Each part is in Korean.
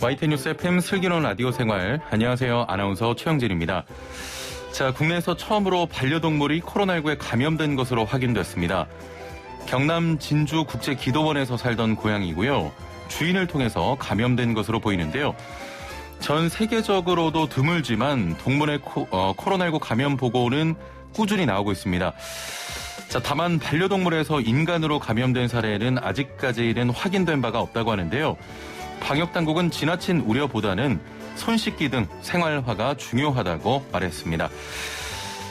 YTN뉴스 FM 슬기로운 라디오 생활. 안녕하세요. 아나운서 최영진입니다. 자, 국내에서 처음으로 반려동물이 코로나19에 감염된 것으로 확인됐습니다. 경남 진주 국제기도원에서 살던 고양이고요. 주인을 통해서 감염된 것으로 보이는데요. 전 세계적으로도 드물지만 동물의 코로나19 감염 보고는 꾸준히 나오고 있습니다. 자, 다만 반려동물에서 인간으로 감염된 사례는 아직까지는 확인된 바가 없다고 하는데요. 방역당국은 지나친 우려보다는 손 씻기 등 생활화가 중요하다고 말했습니다.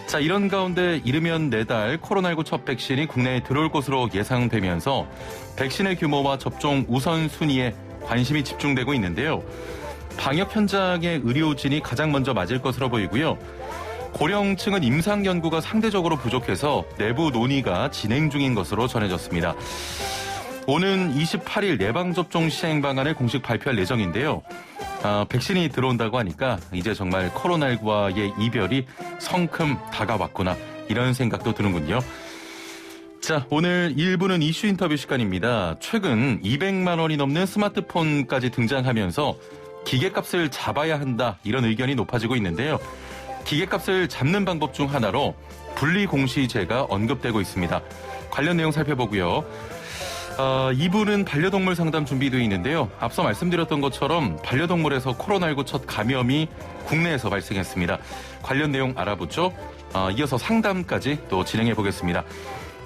자, 이런 가운데 이르면 내달 코로나19 첫 백신이 국내에 들어올 것으로 예상되면서 백신의 규모와 접종 우선순위에 관심이 집중되고 있는데요. 방역 현장의 의료진이 가장 먼저 맞을 것으로 보이고요. 고령층은 임상 연구가 상대적으로 부족해서 내부 논의가 진행 중인 것으로 전해졌습니다. 오는 28일 예방접종 시행 방안을 공식 발표할 예정인데요. 백신이 들어온다고 하니까 이제 정말 코로나19와의 이별이 성큼 다가왔구나, 이런 생각도 드는군요. 자, 오늘 1부는 이슈 인터뷰 시간입니다. 최근 200만 원이 넘는 스마트폰까지 등장하면서 기계값을 잡아야 한다, 이런 의견이 높아지고 있는데요. 기계값을 잡는 방법 중 하나로 분리공시제가 언급되고 있습니다. 관련 내용 살펴보고요. 2부는 반려동물 상담 준비되어 있는데요. 앞서 말씀드렸던 것처럼 반려동물에서 코로나19 첫 감염이 국내에서 발생했습니다. 관련 내용 알아보죠. 이어서 상담까지 또 진행해 보겠습니다.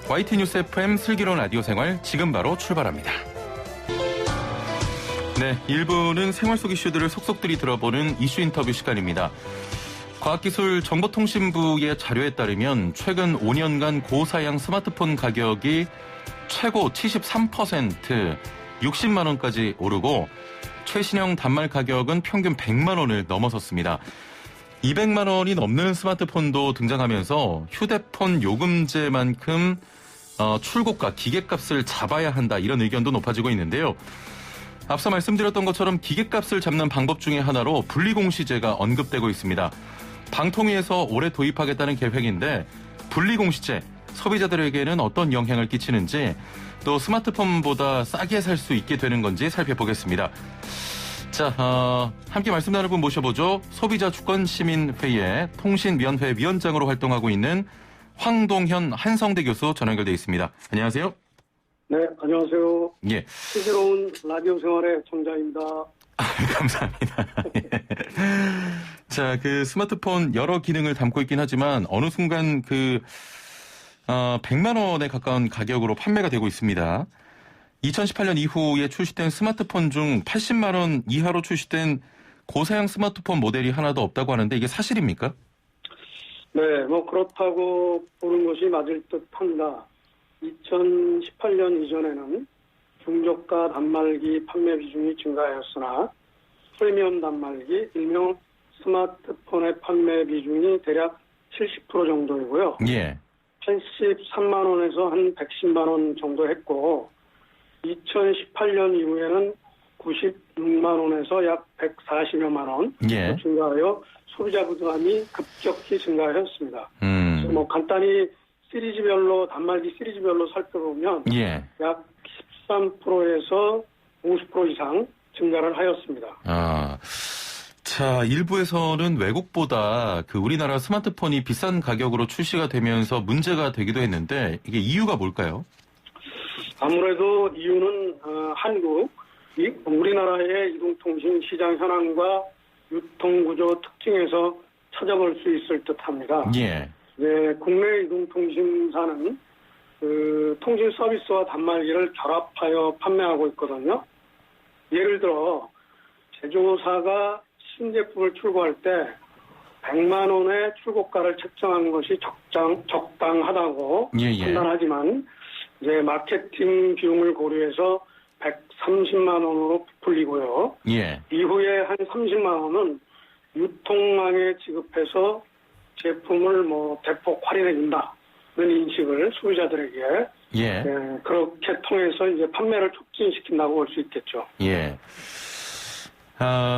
YT뉴스 FM 슬기로운 라디오 생활, 지금 바로 출발합니다. 네, 1부는 생활 속 이슈들을 속속들이 들어보는 이슈 인터뷰 시간입니다. 과학기술정보통신부의 자료에 따르면 최근 5년간 고사양 스마트폰 가격이 최고 73%, 60만 원까지 오르고 최신형 단말 가격은 평균 100만 원을 넘어섰습니다. 200만 원이 넘는 스마트폰도 등장하면서 휴대폰 요금제만큼 출고가, 기계값을 잡아야 한다, 이런 의견도 높아지고 있는데요. 앞서 말씀드렸던 것처럼 기계값을 잡는 방법 중에 하나로 분리공시제가 언급되고 있습니다. 방통위에서 올해 도입하겠다는 계획인데 분리공시제, 소비자들에게는 어떤 영향을 끼치는지, 또 스마트폰보다 싸게 살 수 있게 되는 건지 살펴보겠습니다. 자, 함께 말씀 나눌 분 모셔보죠. 소비자주권시민회의 통신위원회 위원장으로 활동하고 있는 황동현 한성대 교수 전화 연결돼 있습니다. 안녕하세요. 네, 안녕하세요. 예. 슬기로운 라디오 생활의 정자입니다. 감사합니다. 예. 자, 그 스마트폰 여러 기능을 담고 있긴 하지만 어느 순간 100만 원에 가까운 가격으로 판매가 되고 있습니다. 2018년 이후에 출시된 스마트폰 중 80만 원 이하로 출시된 고사양 스마트폰 모델이 하나도 없다고 하는데 이게 사실입니까? 네, 그렇다고 보는 것이 맞을 듯합니다. 2018년 이전에는 중저가 단말기 판매 비중이 증가하였으나 프리미엄 단말기, 일명 스마트폰의 판매 비중이 대략 70% 정도이고요. 예. 83만 원에서 한 110만 원 정도 했고 2018년 이후에는 96만 원에서 약 140여만 원 증가하여 소비자 부담이 급격히 증가하였습니다. 그래서 간단히 시리즈별로, 단말기 시리즈별로 살펴보면 약 13%에서 50% 이상 증가를 하였습니다. 자, 일부에서는 외국보다 우리나라 스마트폰이 비싼 가격으로 출시가 되면서 문제가 되기도 했는데 이게 이유가 뭘까요? 아무래도 이유는 우리나라의 이동통신 시장 현황과 유통구조 특징에서 찾아볼 수 있을 듯합니다. 예. 네, 국내 이동통신사는 통신 서비스와 단말기를 결합하여 판매하고 있거든요. 예를 들어 제조사가 신제품을 출고할 때 100만 원의 출고가를 책정하는 것이 적당하다고 판단하지만 이제 마케팅 비용을 고려해서 130만 원으로 부풀리고요. 이후에 한 30만 원은 유통망에 지급해서 제품을 대폭 할인해 준다는 인식을 소비자들에게 그렇게 통해서 이제 판매를 촉진시킨다고 볼 수 있겠죠. 예.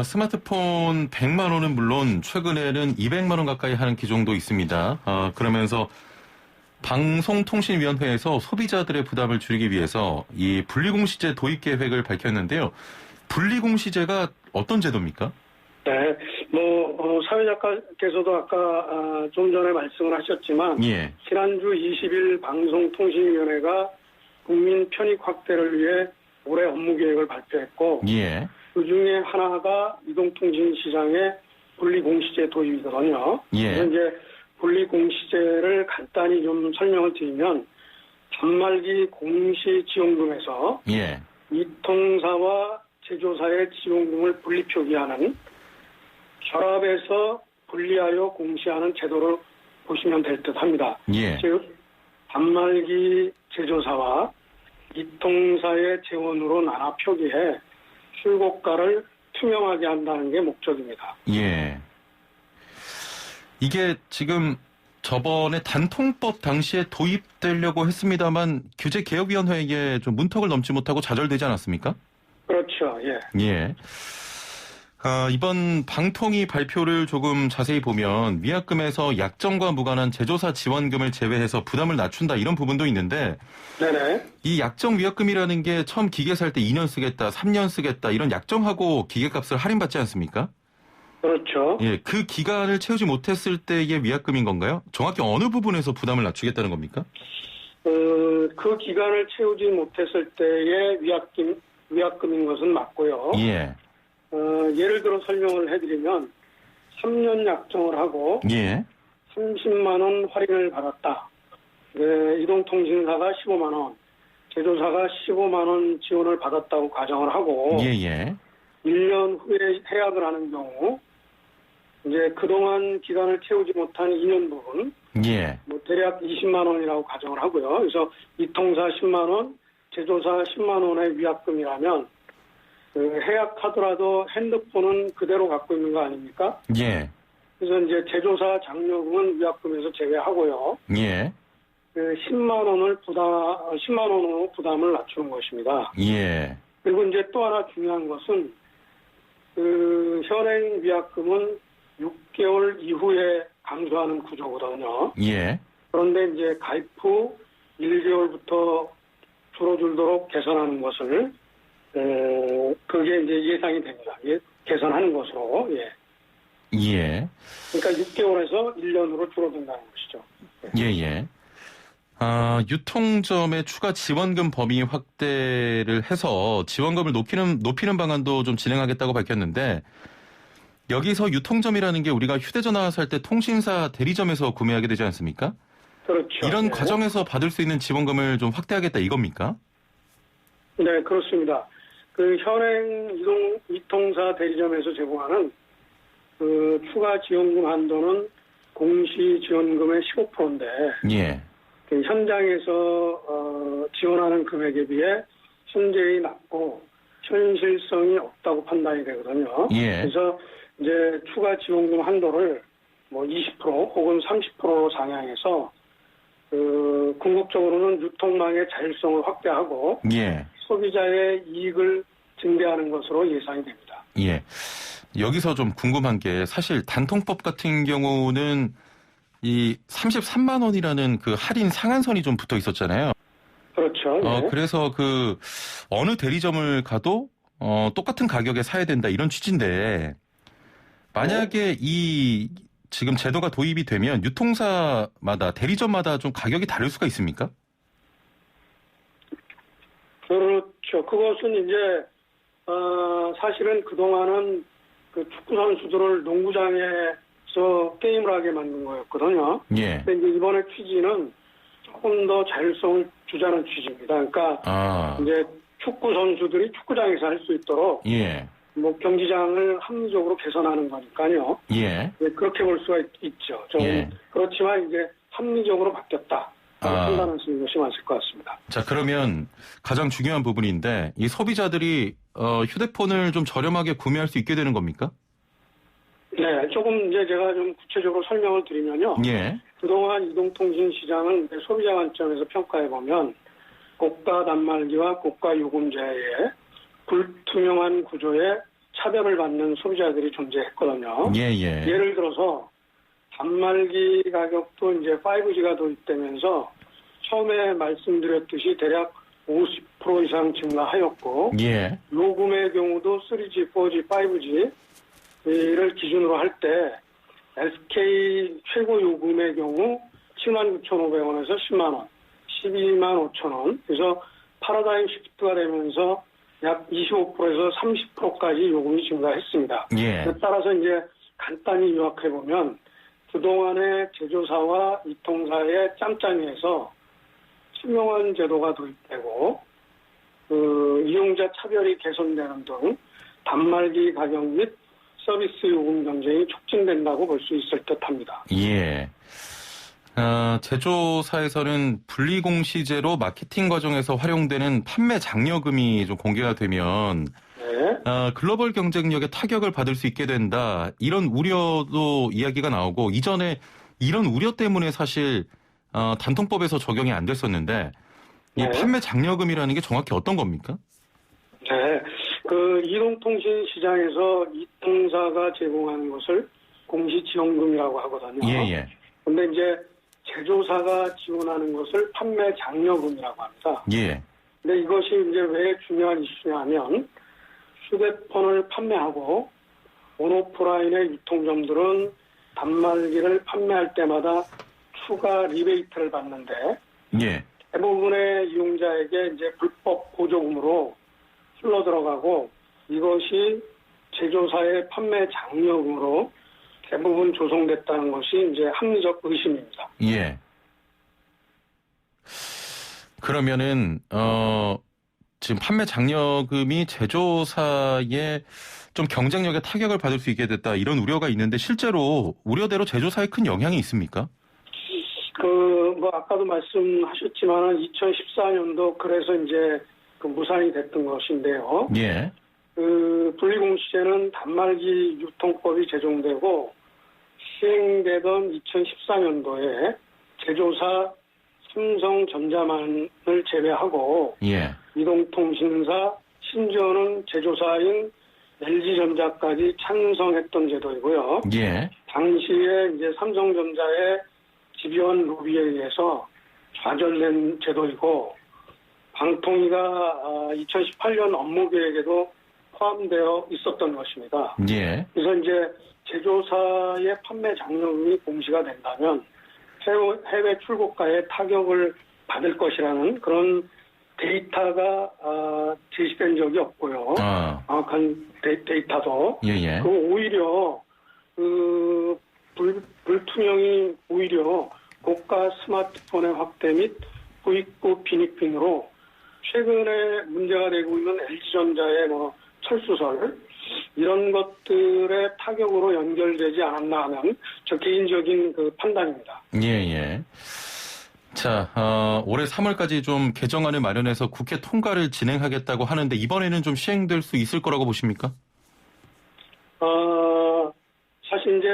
스마트폰 100만 원은 물론 최근에는 200만 원 가까이 하는 기종도 있습니다. 그러면서 방송통신위원회에서 소비자들의 부담을 줄이기 위해서 이 분리공시제 도입 계획을 밝혔는데요. 분리공시제가 어떤 제도입니까? 네, 사회작가께서도 아까 좀 전에 말씀을 하셨지만, 예. 지난주 20일 방송통신위원회가 국민 편익 확대를 위해 올해 업무 계획을 발표했고, 예. 그 중에 하나가 이동통신 시장의 분리공시제 도입이거든요. 예. 그래서 이제 분리공시제를 간단히 좀 설명을 드리면, 단말기 공시지원금에서 예. 이통사와 제조사의 지원금을 분리 표기하는 결합해서 분리하여 공시하는 제도를 보시면 될 듯합니다. 예. 즉 단말기 제조사와 이통사의 재원으로 나눠 표기해 출고가를 투명하게 한다는 게 목적입니다. 예. 이게 지금 저번에 단통법 당시에 도입되려고 했습니다만 규제개혁위원회에 좀 문턱을 넘지 못하고 좌절되지 않았습니까? 그렇죠. 예. 예. 이번 방통위 발표를 조금 자세히 보면 위약금에서 약정과 무관한 제조사 지원금을 제외해서 부담을 낮춘다 이런 부분도 있는데 네네. 이 약정 위약금이라는 게 처음 기계 살 때 2년 쓰겠다, 3년 쓰겠다 이런 약정하고 기계값을 할인받지 않습니까? 그렇죠. 예, 그 기간을 채우지 못했을 때의 위약금인 건가요? 정확히 어느 부분에서 부담을 낮추겠다는 겁니까? 그 기간을 채우지 못했을 때의 위약금인 것은 맞고요. 예. 예를 들어 설명을 해드리면 3년 약정을 하고 예. 30만 원 할인을 받았다. 네, 이동통신사가 15만 원, 제조사가 15만 원 지원을 받았다고 가정을 하고 예. 1년 후에 해약을 하는 경우 이제 그동안 기간을 채우지 못한 2년 부분 예. 대략 20만 원이라고 가정을 하고요. 그래서 이통사 10만 원, 제조사 10만 원의 위약금이라면 해약하더라도 핸드폰은 그대로 갖고 있는 거 아닙니까? 예. 그래서 이제 제조사 장려금은 위약금에서 제외하고요. 예. 10만 원으로 부담을 낮추는 것입니다. 예. 그리고 이제 또 하나 중요한 것은 현행 위약금은 6개월 이후에 감소하는 구조거든요. 예. 그런데 이제 가입 후 1개월부터 줄어들도록 개선하는 것을 그게 이제 예상이 됩니다. 개선하는 것으로. 예. 예. 그러니까 6개월에서 1년으로 줄어든다는 것이죠. 예. 유통점의 추가 지원금 범위 확대를 해서 지원금을 높이는 방안도 좀 진행하겠다고 밝혔는데 여기서 유통점이라는 게 우리가 휴대전화 살 때 통신사 대리점에서 구매하게 되지 않습니까? 그렇죠. 이런 네. 과정에서 받을 수 있는 지원금을 좀 확대하겠다 이겁니까? 네, 그렇습니다. 현행 이통사 대리점에서 제공하는 추가 지원금 한도는 공시 지원금의 15%인데 예. 현장에서 지원하는 금액에 비해 현재의 낮고 현실성이 없다고 판단이 되거든요. 예. 그래서 이제 추가 지원금 한도를 20% 혹은 30%로 상향해서 궁극적으로는 유통망의 자율성을 확대하고 예. 소비자의 이익을 증대하는 것으로 예상이 됩니다. 예. 여기서 좀 궁금한 게 사실 단통법 같은 경우는 이 33만 원이라는 그 할인 상한선이 좀 붙어 있었잖아요. 그렇죠. 네. 그래서 어느 대리점을 가도 똑같은 가격에 사야 된다 이런 취지인데 만약에 이 지금 제도가 도입이 되면 유통사마다 대리점마다 좀 가격이 다를 수가 있습니까? 그렇죠. 그것은 이제 사실은 그동안은 축구 선수들을 농구장에서 게임을 하게 만든 거였거든요. 예. 근데 이제 이번에 취지는 조금 더 자율성을 주자는 취지입니다. 그러니까 이제 축구 선수들이 축구장에서 할 수 있도록 예. 경기장을 합리적으로 개선하는 거니까요. 예. 네, 그렇게 볼 수가 있죠. 좀 예. 그렇지만 이제 합리적으로 바뀌었다. 판단하시는 것이 맞을 것 같습니다. 자, 그러면 가장 중요한 부분인데 이 소비자들이 휴대폰을 좀 저렴하게 구매할 수 있게 되는 겁니까? 네, 조금 이제 제가 좀 구체적으로 설명을 드리면요. 예. 그동안 이동통신 시장은 소비자 관점에서 평가해 보면 고가 단말기와 고가 요금제의 불투명한 구조에 차별을 받는 소비자들이 존재했거든요. 예. 예를 들어서 단말기 가격도 이제 5G가 도입되면서 처음에 말씀드렸듯이 대략 50% 이상 증가하였고 예. 요금의 경우도 3G, 4G, 5G를 기준으로 할 때 SK 최고 요금의 경우 79,500원에서 10만 원, 12만 5천 원. 그래서 파라다임 시프트가 되면서 약 25%에서 30%까지 요금이 증가했습니다. 예. 따라서 이제 간단히 요약해 보면 그동안의 제조사와 유통사의 짬짬이에서 투명한 제도가 도입되고 이용자 차별이 개선되는 등 단말기 가격 및 서비스 요금 경쟁이 촉진된다고 볼 수 있을 듯합니다. 예. 제조사에서는 분리공시제로 마케팅 과정에서 활용되는 판매 장려금이 좀 공개가 되면 네. 글로벌 경쟁력에 타격을 받을 수 있게 된다. 이런 우려도 이야기가 나오고 이전에 이런 우려 때문에 사실 단통법에서 적용이 안 됐었는데 이 네. 판매 장려금이라는 게 정확히 어떤 겁니까? 네. 그 이동통신 시장에서 이통사가 제공하는 것을 공시지원금이라고 하거든요. 예. 근데 이제 제조사가 지원하는 것을 판매 장려금이라고 합니다. 예. 근데 이것이 이제 왜 중요한 이슈냐면 휴대폰을 판매하고 온오프라인의 유통점들은 단말기를 판매할 때마다 추가 리베이트를 받는데 예. 대부분의 이용자에게 이제 불법 보조금으로 흘러 들어가고 이것이 제조사의 판매 장려금으로 대부분 조성됐다는 것이 이제 합리적 의심입니다. 예. 그러면은 지금 판매 장려금이 제조사의 좀 경쟁력에 타격을 받을 수 있게 됐다 이런 우려가 있는데 실제로 우려대로 제조사에 큰 영향이 있습니까? 뭐 아까도 말씀하셨지만 2014년도 그래서 이제 그 무산이 됐던 것인데요. 예. 분리공시제는 단말기 유통법이 제정되고 시행되던 2014년도에 제조사 삼성전자만을 제외하고 예. 이동통신사 심지어는 제조사인 LG전자까지 찬성했던 제도이고요. 예. 당시에 이제 삼성전자의 집요한 로비에 의해서 좌절된 제도이고 방통위가 2018년 업무 계획에도 포함되어 있었던 것입니다. 예. 그래서 이제 제조사의 판매 장려금이 공시가 된다면 해외 출고가에 타격을 받을 것이라는 그런 데이터가 제시된 적이 없고요. 정확한 데이터도. 예. 그 오히려 불투명이 오히려 고가 스마트폰의 확대 및 부익부 빈익빈으로 최근에 문제가 되고 있는 LG전자의 철수설 이런 것들의 타격으로 연결되지 않았나 하는 저 개인적인 그 판단입니다. 예. 자, 올해 3월까지 좀 개정안을 마련해서 국회 통과를 진행하겠다고 하는데 이번에는 좀 시행될 수 있을 거라고 보십니까? 사실 이제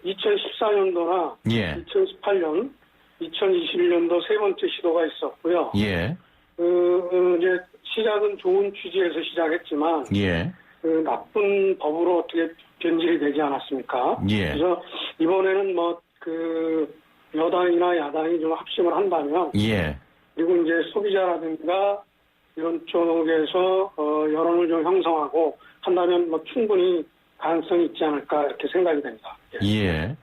2014년도나 예. 2018년, 2021년도 세 번째 시도가 있었고요. 예. 이제 시작은 좋은 취지에서 시작했지만 예. 나쁜 법으로 어떻게 변질이 되지 않았습니까? 예. 그래서 이번에는 여당이나 야당이 좀 합심을 한다면 예. 그리고 이제 소비자라든가 이런 쪽에서 여론을 좀 형성하고 한다면 충분히 가능성이 있지 않을까 이렇게 생각이 됩니다. 예.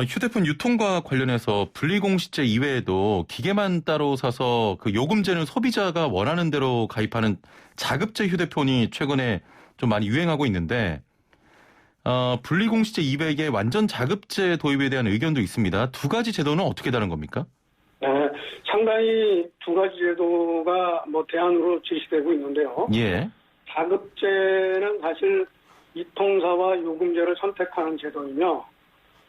휴대폰 유통과 관련해서 분리공시제 이외에도 기계만 따로 사서 그 요금제는 소비자가 원하는 대로 가입하는 자급제 휴대폰이 최근에 좀 많이 유행하고 있는데 분리공시제 이외에 완전 자급제 도입에 대한 의견도 있습니다. 두 가지 제도는 어떻게 다른 겁니까? 네, 상당히 두 가지 제도가 대안으로 제시되고 있는데요. 예. 자급제는 사실 이통사와 요금제를 선택하는 제도이며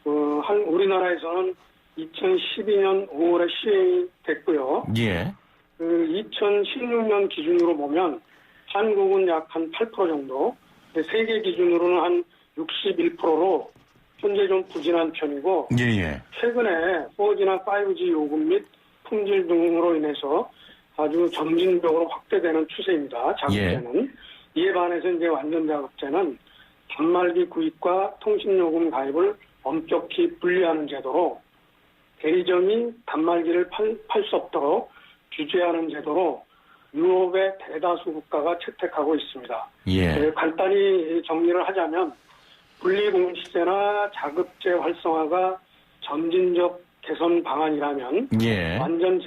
우리나라에서는 2012년 5월에 시행이 됐고요. 예. 2016년 기준으로 보면 한국은 약 한 8% 정도, 세계 기준으로는 한 61%로 현재 좀 부진한 편이고 예. 최근에 4G나 5G 요금 및 품질 등으로 인해서 아주 점진적으로 확대되는 추세입니다. 자급제는. 이에 반해서 이제 완전 자급제는 단말기 구입과 통신요금 가입을 엄격히 분리하는 제도로 대리점이 단말기를 팔 수 없도록 규제하는 제도로 유럽의 대다수 국가가 채택하고 있습니다. 예. 간단히 정리를 하자면 분리공시제나 자급제 활성화가 점진적 개선 방안이라면 예. 완전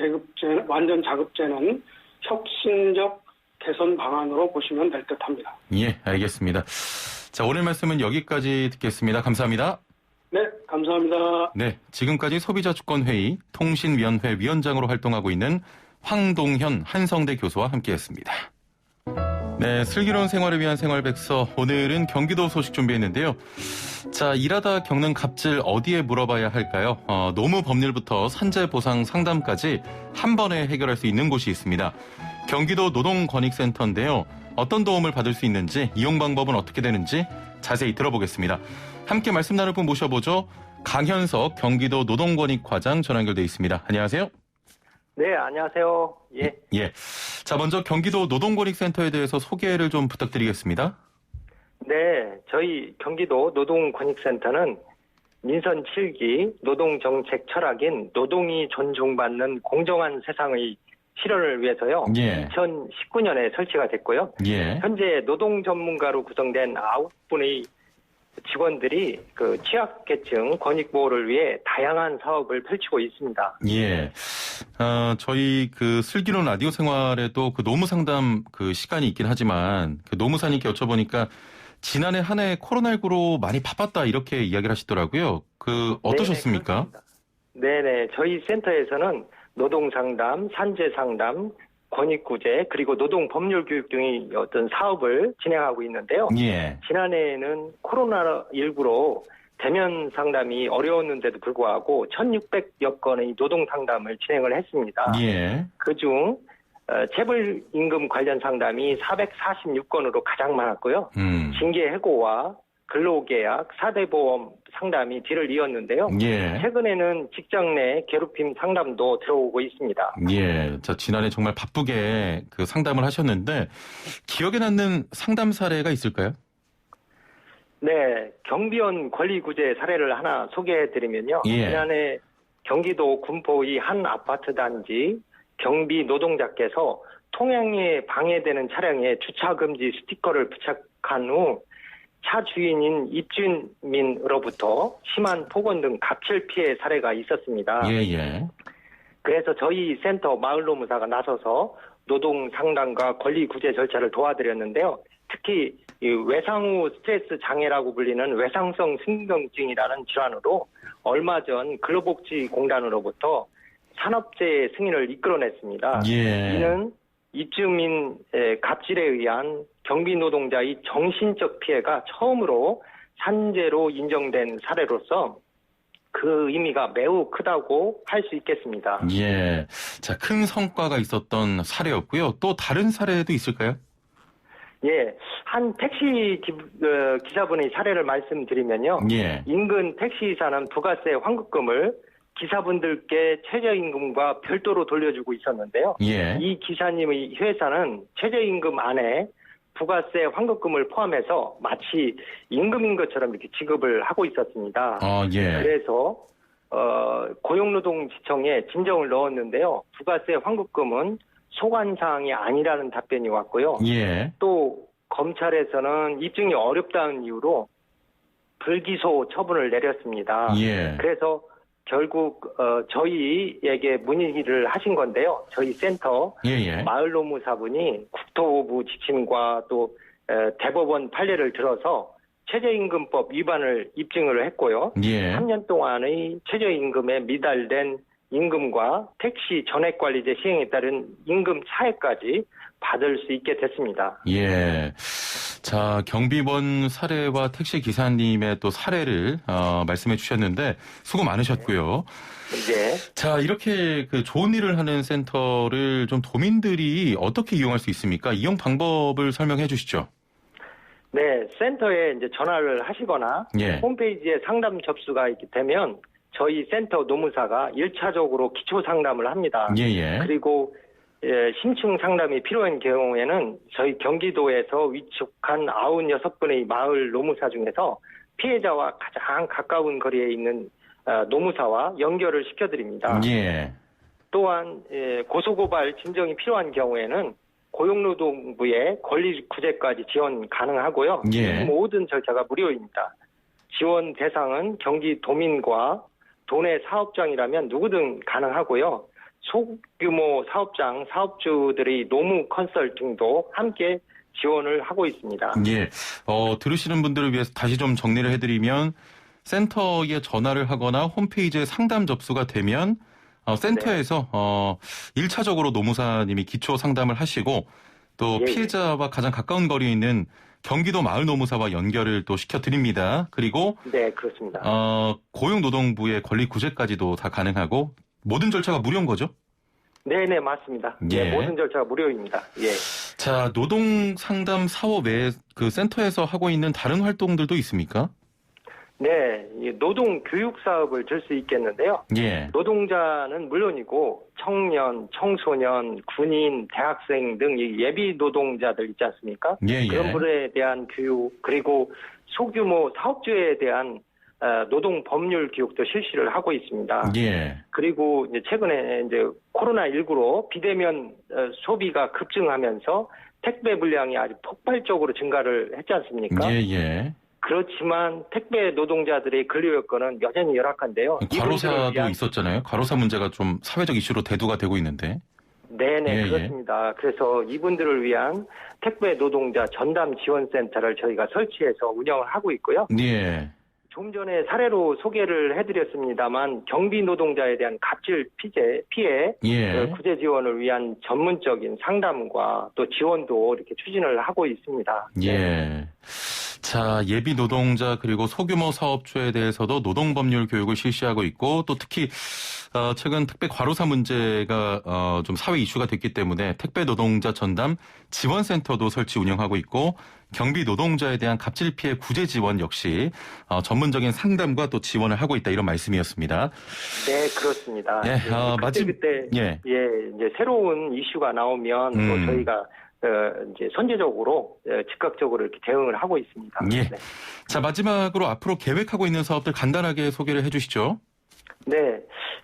자급제는 혁신적 개선 방안으로 보시면 될 듯합니다. 예, 알겠습니다. 자, 오늘 말씀은 여기까지 듣겠습니다. 감사합니다. 네, 감사합니다. 네, 지금까지 소비자주권회의 통신위원회 위원장으로 활동하고 있는 황동현 한성대 교수와 함께했습니다. 네, 슬기로운 생활을 위한 생활백서. 오늘은 경기도 소식 준비했는데요. 자, 일하다 겪는 갑질 어디에 물어봐야 할까요? 노무법률부터 산재보상 상담까지 한 번에 해결할 수 있는 곳이 있습니다. 경기도 노동권익센터인데요. 어떤 도움을 받을 수 있는지, 이용 방법은 어떻게 되는지 자세히 들어보겠습니다. 함께 말씀 나눌 분 모셔보죠. 강현석 경기도 노동권익과장 전화 연결돼 있습니다. 안녕하세요. 네, 안녕하세요. 예. 예. 자, 먼저 경기도 노동권익센터에 대해서 소개를 좀 부탁드리겠습니다. 네, 저희 경기도 노동권익센터는 민선 7기 노동정책 철학인 노동이 존중받는 공정한 세상의 실현을 위해서요. 예. 2019년에 설치가 됐고요. 예. 현재 노동 전문가로 구성된 9분의 직원들이 그 취약계층 권익보호를 위해 다양한 사업을 펼치고 있습니다. 예. 저희 그 슬기로운 라디오 생활에도 그 노무 상담 그 시간이 있긴 하지만 그 노무사님께 여쭤보니까 지난해 한 해 코로나19로 많이 바빴다 이렇게 이야기를 하시더라고요. 그 어떠셨습니까? 네네. 저희 센터에서는 노동상담, 산재상담, 권익구제, 그리고 노동법률교육 등의 어떤 사업을 진행하고 있는데요. 예. 지난해에는 코로나19로 대면 상담이 어려웠는데도 불구하고 1,600여 건의 노동상담을 진행을 했습니다. 예. 그중 재벌임금 관련 상담이 446건으로 가장 많았고요. 징계해고와 근로계약, 4대 보험 상담이 뒤를 이었는데요. 예. 최근에는 직장 내 괴롭힘 상담도 들어오고 있습니다. 예. 자, 지난해 정말 바쁘게 그 상담을 하셨는데 기억에 남는 상담 사례가 있을까요? 네, 경비원 권리구제 사례를 하나 소개해드리면요. 예. 지난해 경기도 군포의 한 아파트 단지 경비 노동자께서 통행에 방해되는 차량에 주차금지 스티커를 부착한 후 차 주인인 입주민으로부터 심한 폭언 등 갑질 피해 사례가 있었습니다. 예. 그래서 저희 센터 마을노무사가 나서서 노동 상담과 권리 구제 절차를 도와드렸는데요. 특히 이 외상후 스트레스 장애라고 불리는 외상성 신경증이라는 질환으로 얼마 전 근로복지공단으로부터 산업재해 승인을 이끌어냈습니다. 예. 이는 입주민의 갑질에 의한 경비 노동자의 정신적 피해가 처음으로 산재로 인정된 사례로서 그 의미가 매우 크다고 할 수 있겠습니다. 예. 자, 큰 성과가 있었던 사례였고요. 또 다른 사례도 있을까요? 예. 한 택시 기사분의 사례를 말씀드리면요. 예. 인근 택시기사는 부가세 환급금을 기사분들께 최저임금과 별도로 돌려주고 있었는데요. 예. 이 기사님의 회사는 최저임금 안에 부가세 환급금을 포함해서 마치 임금인 것처럼 이렇게 지급을 하고 있었습니다. 예. 그래서 고용노동지청에 진정을 넣었는데요. 부가세 환급금은 소관사항이 아니라는 답변이 왔고요. 예. 또 검찰에서는 입증이 어렵다는 이유로 불기소 처분을 내렸습니다. 예. 그래서 결국 저희에게 문의를 하신 건데요. 저희 센터 예. 마을노무사분이 국토부 지침과 또 대법원 판례를 들어서 최저임금법 위반을 입증을 했고요. 예. 3년 동안의 최저임금에 미달된 임금과 택시 전액관리제 시행에 따른 임금 차액까지 받을 수 있게 됐습니다. 예. 자, 경비원 사례와 택시 기사님의 또 사례를 말씀해 주셨는데 수고 많으셨고요. 네. 자, 이렇게 그 좋은 일을 하는 센터를 좀 도민들이 어떻게 이용할 수 있습니까? 이용 방법을 설명해 주시죠. 네, 센터에 이제 전화를 하시거나 예. 홈페이지에 상담 접수가 있게 되면 저희 센터 노무사가 1차적으로 기초 상담을 합니다. 예. 그리고 심층 상담이 필요한 경우에는 저희 경기도에서 위촉한 96분의 마을 노무사 중에서 피해자와 가장 가까운 거리에 있는 노무사와 연결을 시켜드립니다. 예. 또한 고소고발 진정이 필요한 경우에는 고용노동부의 권리구제까지 지원 가능하고요. 예. 모든 절차가 무료입니다. 지원 대상은 경기도민과 도내 사업장이라면 누구든 가능하고요. 소규모 사업장, 사업주들의 노무 컨설팅도 함께 지원을 하고 있습니다. 예. 들으시는 분들을 위해서 다시 좀 정리를 해드리면 센터에 전화를 하거나 홈페이지에 상담 접수가 되면 센터에서 1차적으로 노무사님이 기초 상담을 하시고 또 예. 피해자와 가장 가까운 거리에 있는 경기도 마을노무사와 연결을 또 시켜드립니다. 그리고 네, 그렇습니다. 고용노동부의 권리구제까지도 다 가능하고 모든 절차가 무료인 거죠? 네네, 맞습니다. 예. 네, 모든 절차가 무료입니다. 예. 자, 노동상담 사업 외에 그 센터에서 하고 있는 다른 활동들도 있습니까? 네, 이 노동 교육 사업을 들 수 있겠는데요. 예. 노동자는 물론이고 청년, 청소년, 군인, 대학생 등 이 예비 노동자들 있지 않습니까? 예, 예. 그런 분에 대한 교육, 그리고 소규모 사업주에 대한 노동 법률 교육도 실시를 하고 있습니다. 예. 그리고 이제 최근에 이제 코로나19로 비대면 소비가 급증하면서 택배 물량이 아주 폭발적으로 증가를 했지 않습니까? 예, 예. 그렇지만 택배 노동자들의 근로 여건은 여전히 열악한데요. 과로사도 있었잖아요. 과로사 문제가 좀 사회적 이슈로 대두가 되고 있는데. 네네, 예, 그렇습니다. 그래서 이분들을 위한 택배 노동자 전담 지원센터를 저희가 설치해서 운영을 하고 있고요. 예. 좀 전에 사례로 소개를 해드렸습니다만 경비 노동자에 대한 갑질 피해 예. 구제 지원을 위한 전문적인 상담과 또 지원도 이렇게 추진을 하고 있습니다. 예. 자, 예비 노동자 그리고 소규모 사업주에 대해서도 노동법률 교육을 실시하고 있고 또 특히 최근 택배 과로사 문제가 좀 사회 이슈가 됐기 때문에 택배 노동자 전담 지원센터도 설치 운영하고 있고 경비 노동자에 대한 갑질 피해 구제 지원 역시 전문적인 상담과 또 지원을 하고 있다 이런 말씀이었습니다. 네, 그렇습니다. 예, 그때 예. 이제 새로운 이슈가 나오면 또 저희가 이제 선제적으로 즉각적으로 이렇게 대응을 하고 있습니다. 예. 네. 자, 마지막으로 앞으로 계획하고 있는 사업들 간단하게 소개를 해주시죠. 네,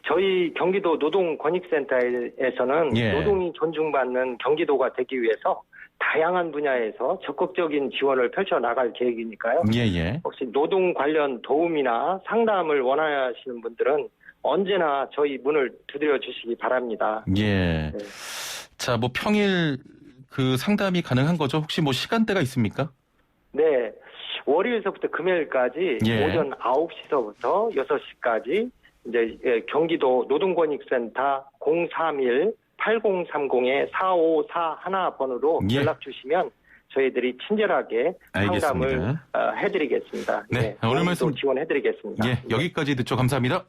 저희 경기도 노동권익센터에서는 예. 노동이 존중받는 경기도가 되기 위해서 다양한 분야에서 적극적인 지원을 펼쳐 나갈 계획이니까요. 예. 혹시 노동 관련 도움이나 상담을 원하시는 분들은 언제나 저희 문을 두드려 주시기 바랍니다. 예. 네. 자, 뭐 평일 그 상담이 가능한 거죠? 혹시 뭐 시간대가 있습니까? 네, 월요일서부터 금요일까지 예. 오전 9시서부터 6시까지 이제 경기도 노동권익센터 031-8030-4541번으로 예. 연락 주시면 저희들이 친절하게 상담을 알겠습니다. 해드리겠습니다. 네, 오늘 말씀 지원해드리겠습니다. 예, 여기까지 듣죠. 감사합니다.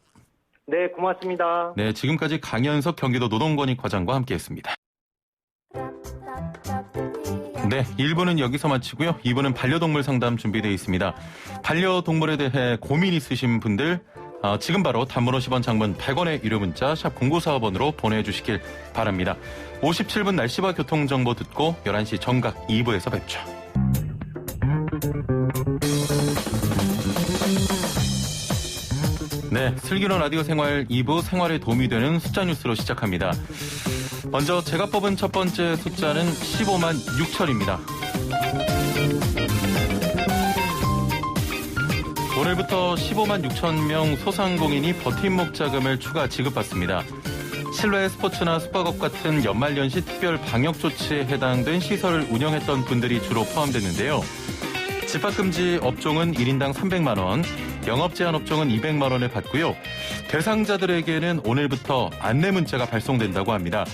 네, 고맙습니다. 네, 지금까지 강현석 경기도 노동권익과장과 함께했습니다. 네, 1부는 여기서 마치고요. 2부는 반려동물 상담 준비되어 있습니다. 반려동물에 대해 고민 있으신 분들 지금 바로 단문 50원 장문 100원의 유료 문자 샵 0945번으로 보내주시길 바랍니다. 57분 날씨와 교통정보 듣고 11시 정각 2부에서 뵙죠. 네, 슬기로운 라디오 생활 2부 생활에 도움이 되는 숫자 뉴스로 시작합니다. 먼저 제가 뽑은 첫 번째 숫자는 15만 6천입니다. 오늘부터 15만 6천 명 소상공인이 버팀목 자금을 추가 지급받습니다. 실외 스포츠나 숙박업 같은 연말연시 특별 방역 조치에 해당된 시설을 운영했던 분들이 주로 포함됐는데요. 집합금지 업종은 1인당 300만 원, 영업 제한 업종은 200만 원을 받고요. 대상자들에게는 오늘부터 안내 문자가 발송된다고 합니다.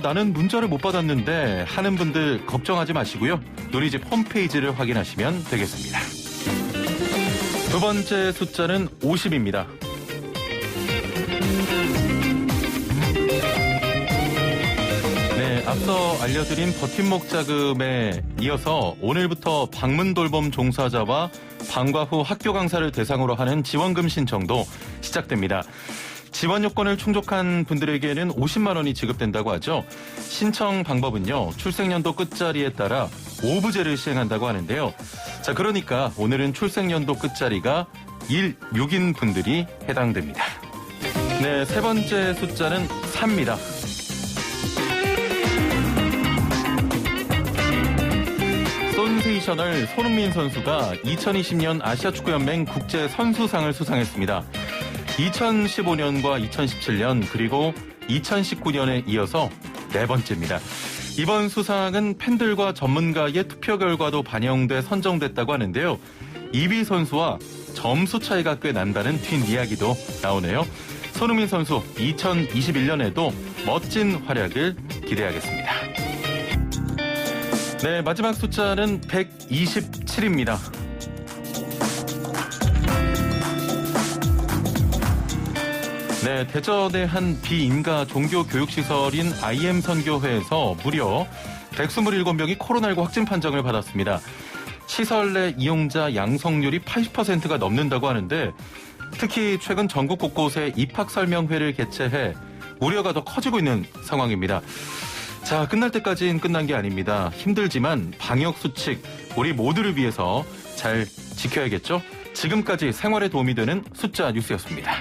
나는 문자를 못 받았는데 하는 분들 걱정하지 마시고요. 누리집 홈페이지를 확인하시면 되겠습니다. 두 번째 숫자는 50입니다. 네, 앞서 알려드린 버팀목 자금에 이어서 오늘부터 방문돌봄 종사자와 방과 후 학교 강사를 대상으로 하는 지원금 신청도 시작됩니다. 지원 요건을 충족한 분들에게는 50만 원이 지급된다고 하죠. 신청 방법은요. 출생연도 끝자리에 따라 5부제를 시행한다고 하는데요. 자, 그러니까 오늘은 출생연도 끝자리가 1, 6인 분들이 해당됩니다. 네, 세 번째 숫자는 3입니다. 센세이셔널 손흥민 선수가 2020년 아시아축구연맹 국제선수상을 수상했습니다. 2015년과 2017년 그리고 2019년에 이어서 네 번째입니다. 이번 수상은 팬들과 전문가의 투표 결과도 반영돼 선정됐다고 하는데요. 2위 선수와 점수 차이가 꽤 난다는 뒷이야기도 나오네요. 손흥민 선수 2021년에도 멋진 활약을 기대하겠습니다. 네, 마지막 숫자는 127입니다. 네, 대전의 한 비인가 종교 교육시설인 IM 선교회에서 무려 127명이 코로나19 확진 판정을 받았습니다. 시설 내 이용자 양성률이 80%가 넘는다고 하는데 특히 최근 전국 곳곳에 입학설명회를 개최해 우려가 더 커지고 있는 상황입니다. 자, 끝날 때까지는 끝난 게 아닙니다. 힘들지만 방역수칙 우리 모두를 위해서 잘 지켜야겠죠? 지금까지 생활에 도움이 되는 숫자 뉴스였습니다.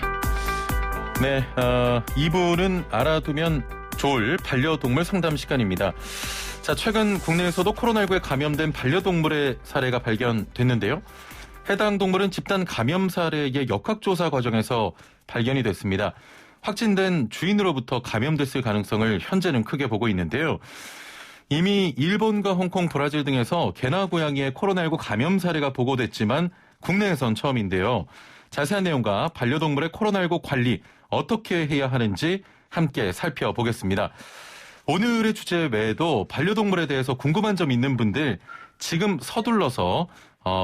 네, 2부는 알아두면 좋을 반려동물 상담 시간입니다. 자, 최근 국내에서도 코로나19에 감염된 반려동물의 사례가 발견됐는데요. 해당 동물은 집단 감염 사례의 역학조사 과정에서 발견이 됐습니다. 확진된 주인으로부터 감염됐을 가능성을 현재는 크게 보고 있는데요. 이미 일본과 홍콩, 브라질 등에서 개나 고양이의 코로나19 감염 사례가 보고됐지만 국내에선 처음인데요. 자세한 내용과 반려동물의 코로나19 관리 어떻게 해야 하는지 함께 살펴보겠습니다. 오늘의 주제 외에도 반려동물에 대해서 궁금한 점 있는 분들 지금 서둘러서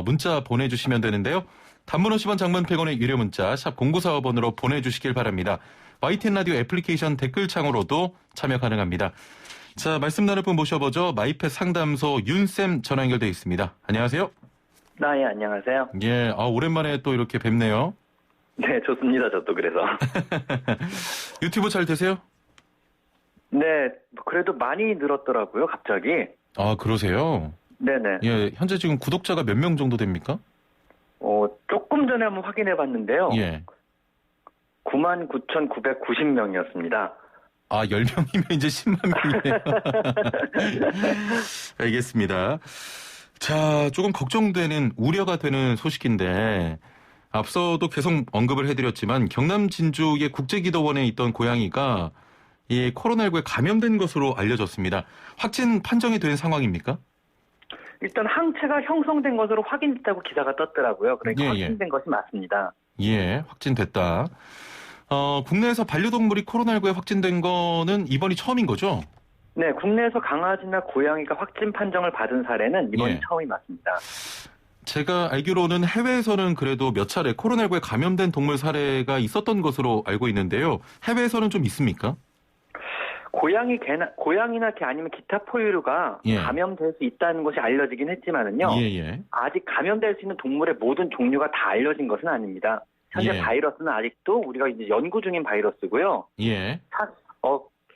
문자 보내주시면 되는데요. 단문 50원, 장문 100원의 유료 문자 샵 0945번으로 보내주시길 바랍니다. YTN 라디오 애플리케이션 댓글창으로도 참여 가능합니다. 자, 말씀 나눌 분 모셔보죠. 마이펫 상담소 윤쌤 전화 연결되어 있습니다. 안녕하세요. 예, 안녕하세요. 예, 오랜만에 또 이렇게 뵙네요. 네, 좋습니다. 저도 그래서. 유튜브 잘 되세요? 네, 그래도 많이 늘었더라고요, 갑자기. 아, 그러세요? 네네. 예, 현재 지금 구독자가 몇 명 정도 됩니까? 조금 전에 한번 확인해 봤는데요. 예. 99,990명이었습니다. 아, 10명이면 이제 10만 명이네요. 알겠습니다. 자, 조금 걱정되는, 우려가 되는 소식인데, 앞서도 계속 언급을 해드렸지만, 경남 진주의 국제기도원에 있던 고양이가 이 코로나19에 감염된 것으로 알려졌습니다. 확진 판정이 된 상황입니까? 일단 항체가 형성된 것으로 확인됐다고 기사가 떴더라고요. 그러니까 예, 확진된 것이 맞습니다. 예, 확진됐다. 국내에서 반려동물이 코로나19에 확진된 거는 이번이 처음인 거죠? 네, 국내에서 강아지나 고양이가 확진 판정을 받은 사례는 이번이 예. 처음이 맞습니다. 제가 알기로는 해외에서는 그래도 몇 차례 코로나19에 감염된 동물 사례가 있었던 것으로 알고 있는데요. 해외에서는 좀 있습니까? 고양이나 개 아니면 기타 포유류가 예. 감염될 수 있다는 것이 알려지긴 했지만은요. 예. 아직 감염될 수 있는 동물의 모든 종류가 다 알려진 것은 아닙니다. 현재 예. 바이러스는 아직도 우리가 이제 연구 중인 바이러스고요. 예.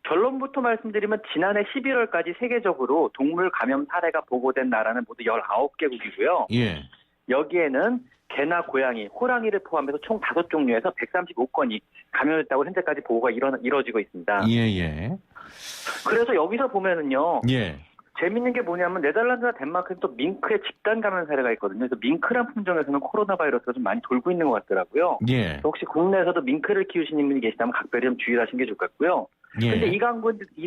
결론부터 말씀드리면 지난해 11월까지 세계적으로 동물 감염 사례가 보고된 나라는 모두 19개국이고요. 예. 여기에는 개나 고양이, 호랑이를 포함해서 총 5종류에서 135건이 감염됐다고 현재까지 보고가 이뤄지고 있습니다. 예. 그래서 여기서 보면은요. 예. 재밌는 게 뭐냐면 네덜란드나 덴마크는 또 밍크의 집단 감염 사례가 있거든요. 그래서 밍크란 품종에서는 코로나 바이러스가 좀 많이 돌고 있는 것 같더라고요. 예. 혹시 국내에서도 밍크를 키우시는 분이 계시다면 각별히 좀 주의를 하시는 게 좋을 것 같고요. 그런데 예. 이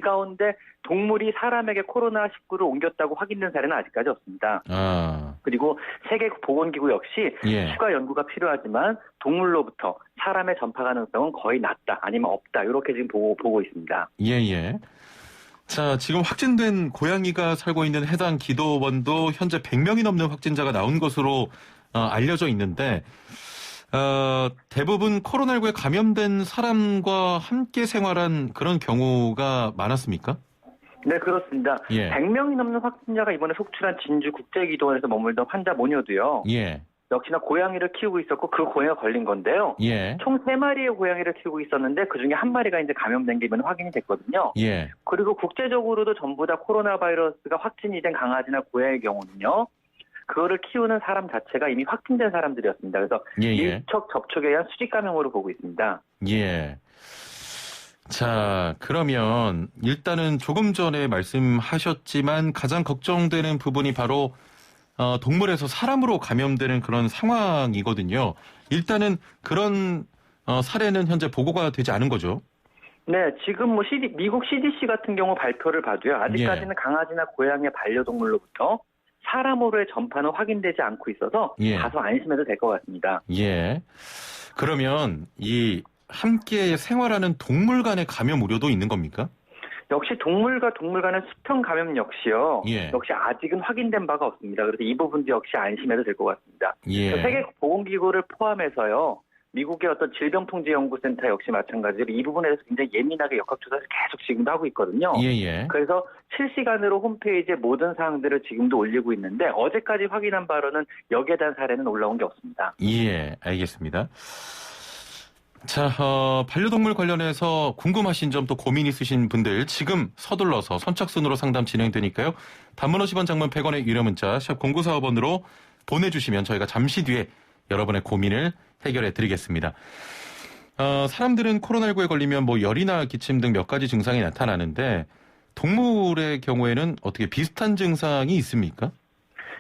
가운데 동물이 사람에게 코로나19를 옮겼다고 확인된 사례는 아직까지 없습니다. 아. 그리고 세계보건기구 역시 예. 추가 연구가 필요하지만 동물로부터 사람의 전파 가능성은 거의 낮다 아니면 없다 이렇게 지금 보고 있습니다. 예. 자, 지금 확진된 고양이가 살고 있는 해당 기도원도 현재 100명이 넘는 확진자가 나온 것으로 알려져 있는데 대부분 코로나19에 감염된 사람과 함께 생활한 그런 경우가 많았습니까? 네, 그렇습니다. 예. 100명이 넘는 확진자가 이번에 속출한 진주 국제기도원에서 머물던 환자 모녀도요. 예. 역시나 고양이를 키우고 있었고 그 고양이가 걸린 건데요. 예. 총 3마리의 고양이를 키우고 있었는데 그중에 1마리가 이제 감염된 게 이번에 확인이 됐거든요. 예. 그리고 국제적으로도 전부 다 코로나 바이러스가 확진이 된 강아지나 고양이의 경우는요. 그거를 키우는 사람 자체가 이미 확진된 사람들이었습니다. 그래서 예. 일척 접촉에 의한 수직 감염으로 보고 있습니다. 예. 자, 그러면 일단은 조금 전에 말씀하셨지만 가장 걱정되는 부분이 바로 동물에서 사람으로 감염되는 그런 상황이거든요. 일단은 그런 사례는 현재 보고가 되지 않은 거죠. 네, 지금 뭐 미국 CDC 같은 경우 발표를 봐도요. 아직까지는 예. 강아지나 고양이의 반려동물로부터 사람으로의 전파는 확인되지 않고 있어서 예. 다소 안심해도 될 것 같습니다. 예. 그러면 이 함께 생활하는 동물 간의 감염 우려도 있는 겁니까? 역시 동물과 동물 간의 수평 감염 역시요. 예. 역시 아직은 확인된 바가 없습니다. 그래서 이 부분도 역시 안심해도 될 것 같습니다. 예. 세계보건기구를 포함해서요. 미국의 어떤 질병통제연구센터 역시 마찬가지로 이 부분에 대해서 굉장히 예민하게 역학조사를 계속 지금도 하고 있거든요. 예. 그래서 실시간으로 홈페이지에 모든 사항들을 지금도 올리고 있는데 어제까지 확인한 바로는 여기에 대한 사례는 올라온 게 없습니다. 예, 알겠습니다. 자, 반려동물 관련해서 궁금하신 점 또 고민 있으신 분들 지금 서둘러서 선착순으로 상담 진행되니까요. 단문 50원, 장문 100원의 유료 문자 샵 0945번으로 보내주시면 저희가 잠시 뒤에 여러분의 고민을 해결해 드리겠습니다. 사람들은 코로나19에 걸리면 뭐 열이나 기침 등 몇 가지 증상이 나타나는데 동물의 경우에는 어떻게 비슷한 증상이 있습니까?